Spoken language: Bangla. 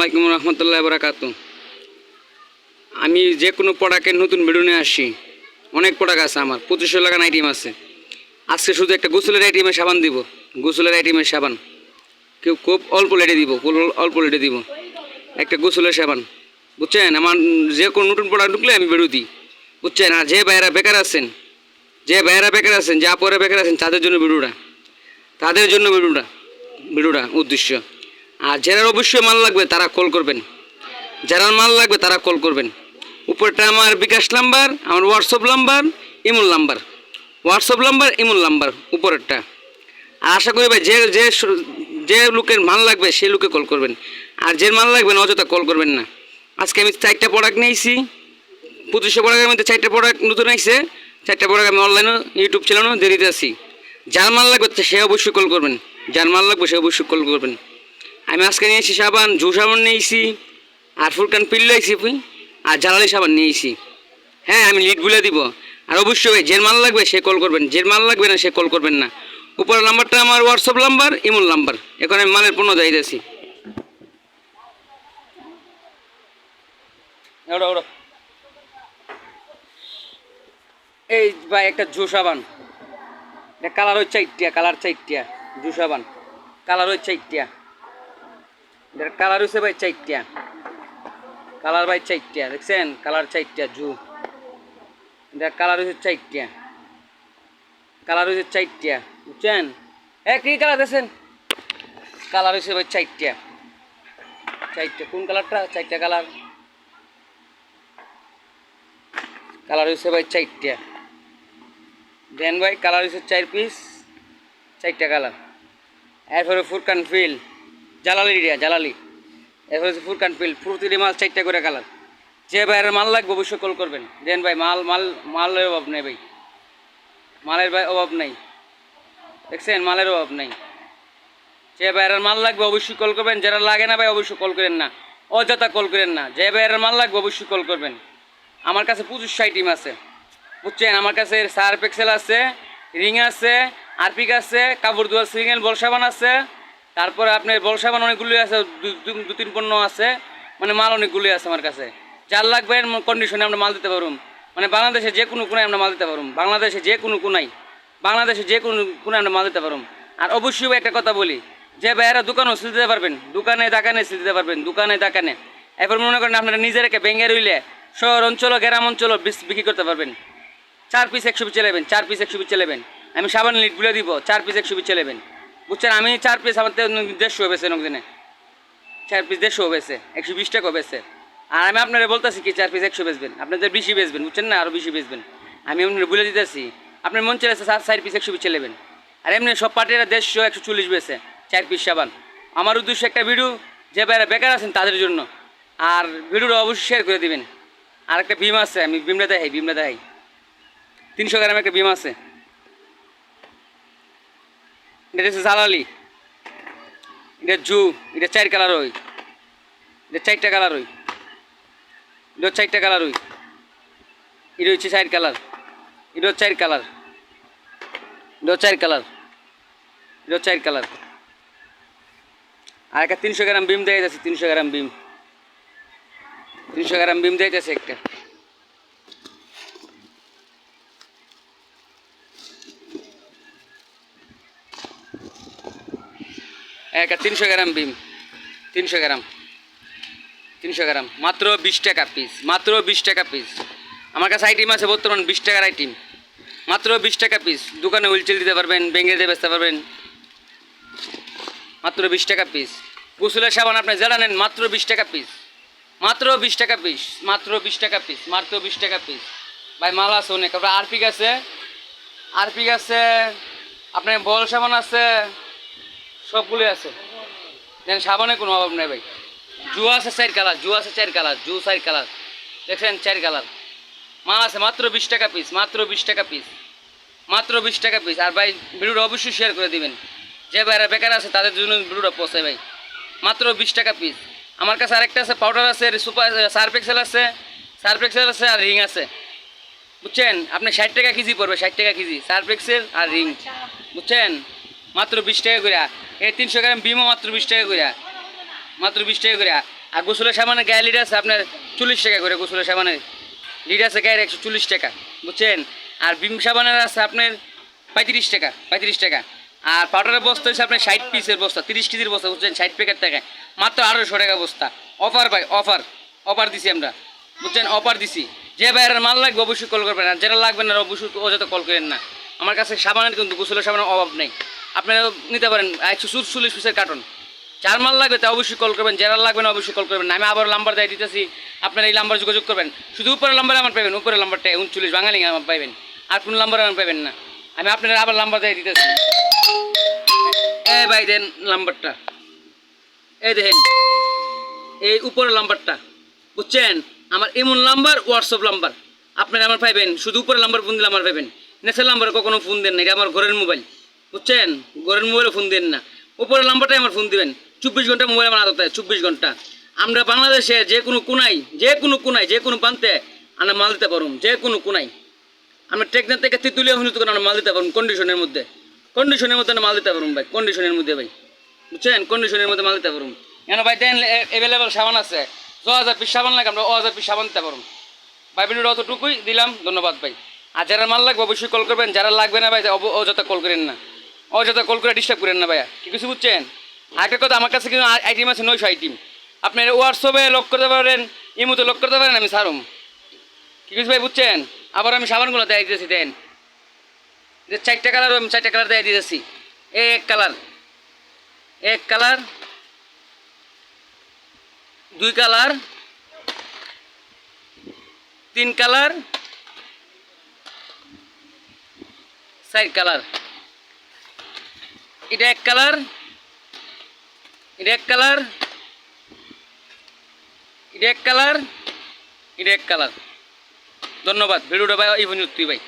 আলাইকুম রহমতুল্লাহ বারাকাতু। আমি যে কোনো প্রোডাক্টের নতুন ভিডিও নিয়ে আসি। অনেক প্রোডাক্ট আছে আমার, 2500 লাগান আইটেম আছে। আজকে শুধু একটা গোসলের আইটেমের সাবান দিব, গোসলের আইটেমের সাবান কেউ খুব অল্প লেটে দিব, অল্প লেটে দিব একটা গোসলের সাবান, বুঝছেন। আমার যে কোনো নতুন প্রোডাক্ট ঢুকলে আমি বেরো দিই, বুঝছেন। আর যে ভাইয়েরা বেকার আছেন, যে আপরে বেকার আছেন তাদের জন্য ভিডিওটা উদ্দেশ্য। আর যারা অবশ্যই মাল লাগবে তারা কল করবেন, উপরটা আমার বিকাশ নাম্বার, আমার হোয়াটসঅ্যাপ নাম্বার, ইমুল নাম্বার উপরেরটা। আর আশা করি ভাই যে লোকের মাল লাগবে সেই লোকে কল করবেন, আর যে মাল লাগবে না অযথা কল করবেন না। আজকে আমি 4টা প্রোডাক্ট নিয়েছি, 2500 প্রোডাক্টের মধ্যে 4টা প্রোডাক্ট নতুন আসছে। 4টা প্রোডাক্ট আমি অনলাইনে ইউটিউব চ্যানেলও দিয়ে দিতে আসি। যার মাল লাগবে সে অবশ্যই কল করবেন, আমি আজকে নিয়েছি সাবান, জু সাবান নিয়েছি, আর ফুরকান পিল নিয়েছি, আর জালালি সাবান নিয়েছি। হ্যাঁ, আমি লিড বলে দিব। আর অবশ্যই ভাই যে মাল লাগবে সে কল করবেন, যে মাল লাগবে না সে কল করবেন না। উপরের নাম্বারটা আমার হোয়াটসঅ্যাপ নাম্বার, ইমুল নাম্বার। এখন আমি মালের পণ্য যাইতেছি। এই ভাই একটা জু সাবান, কালার ওই 4টা, জু সাবান কালার ওই 4টা, কালার হচ্ছে ভাই 4টা, কালার ভাই 4টা, দেখছেন কালার 4টা জু, কালার হচ্ছে 4টা, বুঝছেন। কি কালার দেখছেন, কালার হচ্ছে ভাই 4টা। কোন কালারটা? 4টা কালার হচ্ছে ভাই 4টা। দেন ভাই কালার হচ্ছে 4 পিস, 4টা কালার। এরপরে ফুরকান ফিল জালালি, এরপরে হচ্ছে ফুরকান ফিল, প্রতিটি মাল 4টা করে কালার। যে ভাইয়ের মাল লাগবে অবশ্যই কল করবেন। দেন ভাই মালের অভাব নেই ভাই, অভাব নেই, দেখছেন মালের অভাব নেই। যে ভাইয়ের মাল লাগবে অবশ্যই কল করবেন, যারা লাগে না ভাই অবশ্যই কল করেন না, অযথা কল করেন না। যে ভাইয়ের মাল লাগবে অবশ্যই কল করবেন। আমার কাছে 2500 আইটেম আছে, বুঝছেন। আমার কাছে সার্ফ এক্সেল আছে, রিং আছে, আরপিক আছে, কাপড় ধোয়ার সিঙ্গেল বল সাবান আছে। তারপরে আপনার বল সাবান অনেকগুলোই আছে, 2-3 পণ্য আছে, মানে মাল অনেকগুলোই আছে আমার কাছে। যার লাগবে কন্ডিশনে আমরা মাল দিতে পারুম, মানে বাংলাদেশে যে কোনো কোনায় আমরা মাল দিতে পারুম, বাংলাদেশে যে কোনো কোনায় আমরা মাল দিতে পারুম। আর অবশ্যই একটা কথা বলি, যে ভাইয়েরা দোকানও সিল দিতে পারবেন, দোকানে সিল দিতে পারবেন, দোকানে। এরপর মনে করেন আপনারা নিজের একটা ব্যাঙ্গে রইলে শহর অঞ্চল গ্রাম অঞ্চল বিক্রি করতে পারবেন। 4 পিস 100 পিস চালাবেন, আমি সাবান লিটগুলো দিব, 4 পিস 100 পিস চালাবেন, বুঝছেন। আমি 4 পিস আমার 150 বেছে দিনে, 4 পিস 150 বেছে, 120 টাকা বেছে। আর আমি আপনারা বলতেছি কি 4 পিস 100 বেচবেন, আপনাদের বেশি বেচবেন, বুঝছেন না, আরও বেশি বেচবেন। আমি আপনারা বলে দিতেছি, আপনার মন চলেছে 4 পিস 100 পিস চালাবেন। আর এমনি সব পার্টিরা 150 140 বেছে 4 পিস সাবান। আমার উদ্দেশ্য একটা ভিডিও, যে বাইরে বেকার আছেন তাদের জন্য। আর ভিডিওটা অবশ্যই শেয়ার করে দিবেন। আর একটা বিম আছে, আমি বিমটা দেখাই 300 গ্রাম একটা বিম আছে। এটা হচ্ছে জালালি, এটা জু, এটা 4 কালার হই, এটা 4টা কালার হই, এটা 4টা কালার হই, এটা হচ্ছে 4 কালার, এটা 4 কালার, এটা 4 কালার। আর একটা 300 গ্রাম বিম দেওয়া যাচ্ছে, 300 গ্রাম বিম দেওয়া যাচ্ছে একটা। একটা 300 গ্রাম বিম, 300 গ্রাম মাত্র 20 টাকা পিস, আমার কাছে আইটেম আছে বর্তমান 20 টাকার আইটেম, মাত্র 20 টাকা পিস। দোকানে হুলচেল দিতে পারবেন, ব্যাঙ্গে দিয়ে বেচতে পারবেন, মাত্র 20 টাকা পিস। গোসলের সাবান আপনি যেটা নেন মাত্র 20 টাকা পিস, মাত্র 20 টাকা পিস। ভাই মাল আছে অনেক, আপনার আরপিক আছে, আপনার বল সাবান আছে, সবগুলো আছে। দেন সাবানে কোনো অভাব নেই ভাই। জু আছে 4 কালার, দেখছেন 4 কালার মাল আছে, মাত্র 20 টাকা পিস। আর ভাই ভিডিওটা অবশ্যই শেয়ার করে দিবেন, যে ভাইরা বেকার আছে তাদের জন্য ভিডিওটা পৌঁছায় ভাই। মাত্র 20 টাকা পিস। আমার কাছে আরেকটা আছে, পাউডার আছে, সুপার সার্ফ এক্সেল আছে, আর রিং আছে, বুঝছেন। আপনি 60 টাকা কেজি পড়বে, 60 টাকা কেজি সার্ফ এক্সেল আর রিং, বুঝছেন। মাত্র 20 টাকা করে। এই 300 গ্রাম বিমও মাত্র 20 টাকা করে, আর গোসলের সাবানের গায়ে লিটার আছে আপনার 40 টাকা করে, গোসলের সাবানের লিটার আছে গায়ের 140 টাকা, বুঝছেন। আর বিম সাবানের আছে আপনার 35 টাকা, 35 টাকা। আর পাউডারের বস্তা হচ্ছে আপনার 60 পিসের বস্তা, 30 কেজির বস্তা, বুঝছেন, 60 প্যাকেট টাকায় মাত্র 1800 টাকা বস্তা। অফার ভাই, অফার, অফার দিছি আমরা, বুঝছেন, অফার দিছি। যে বাইরের মাল লাগবে অবশ্যই কল করবেন, আর যেটা লাগবে না অবশ্যই অযথা কল করেন না। আমার কাছে সাবানের কিন্তু গোসলের সাবানের অভাব নেই, আপনারা নিতে পারেন 140 পিসের কার্টন। যার মাল লাগবে তা অবশ্যই কল করবেন, যারা লাগবে না অবশ্যই কল করবেন না। আমি আবার নাম্বার দিয়ে দিতেছি, আপনারা এই নাম্বার যোগাযোগ করবেন। শুধু উপরের নাম্বারে আমার পাবেন, উপরের নাম্বারটা 39 বাঙালি আমার পাবেন, আর কোনো নাম্বারে আমার পাবেন না। আমি আপনারা আবার নাম্বার দিয়ে দিতেছি, এই ভাই দেন নাম্বারটা, এই দেখেন এই উপরের নাম্বারটা, বুঝছেন, আমার এমন নাম্বার, হোয়াটসঅ্যাপ নাম্বার। আপনারা আমার পাইবেন, শুধু উপরের নাম্বার ফোন দিলে আমার পাইবেন, নেক্সট নাম্বারে কখনো ফোন দেন না, এটা আমার ঘরের মোবাইল, বুঝছেন, ঘরের মোবাইলে ফোন দেন না, উপরের নাম্বারটাই আমার ফোন দিবেন। 24 ঘন্টা মোবাইল আমার হাতে, 24 ঘন্টা। আমরা বাংলাদেশে যে কোনো কোনায়, যে কোনো কোনায়, যে কোনো প্রান্তে আমরা মাল দিতে পারুম, যে কোনো কোনায়। আমরা টেকনার থেকে তেঁতুলিয়া হুনিত করে আমরা মাল দিতে পারুম, কন্ডিশনের মধ্যে, কন্ডিশনের মধ্যে মাল দিতে পারুম ভাই, কন্ডিশনের মধ্যে ভাই, বুঝছেন, কন্ডিশনের মধ্যে মাল দিতে পারুম। কেন ভাই দেন অ্যাভেলেবেল সাবান আছে, 1000 পিস সাবান লাগে, আমরা 1000 পিস সাবান দিতে পারুম ভাই। ভিডিওটা অতটুকুই দিলাম, ধন্যবাদ ভাই। আর যারা মাল লাগবে অবশ্যই কল করবেন, যারা লাগবে না ভাই অযথা কল করেন না, অযথা কল করে ডিস্টার্ব করেন না ভাইয়া, কি কিছু বুঝছেন। আরেকটা কথা, আমার কাছে কিন্তু আইটেম আছে 900 আইটেম, আপনার হোয়াটসঅ্যাপে লক করতে পারেন, ইমোতে লক করতে পারেন, আমি সারুম, কি কিছু ভাই, বুঝছেন। আবার আমি সাবানগুলো দেয় দিতেছি, দেন যে 4টা কালার, আমি 4টা কালার দেয় দিতেছি। এক কালার, এক কালার, 2 কালার, 3 কালার, 4 কালার। এটা এক কালার, এটা এক কালার, এটা এক কালার, এটা এক কালার। ধন্যবাদ, ভিডিওটা ভাই এই পর্যন্তই ভাই।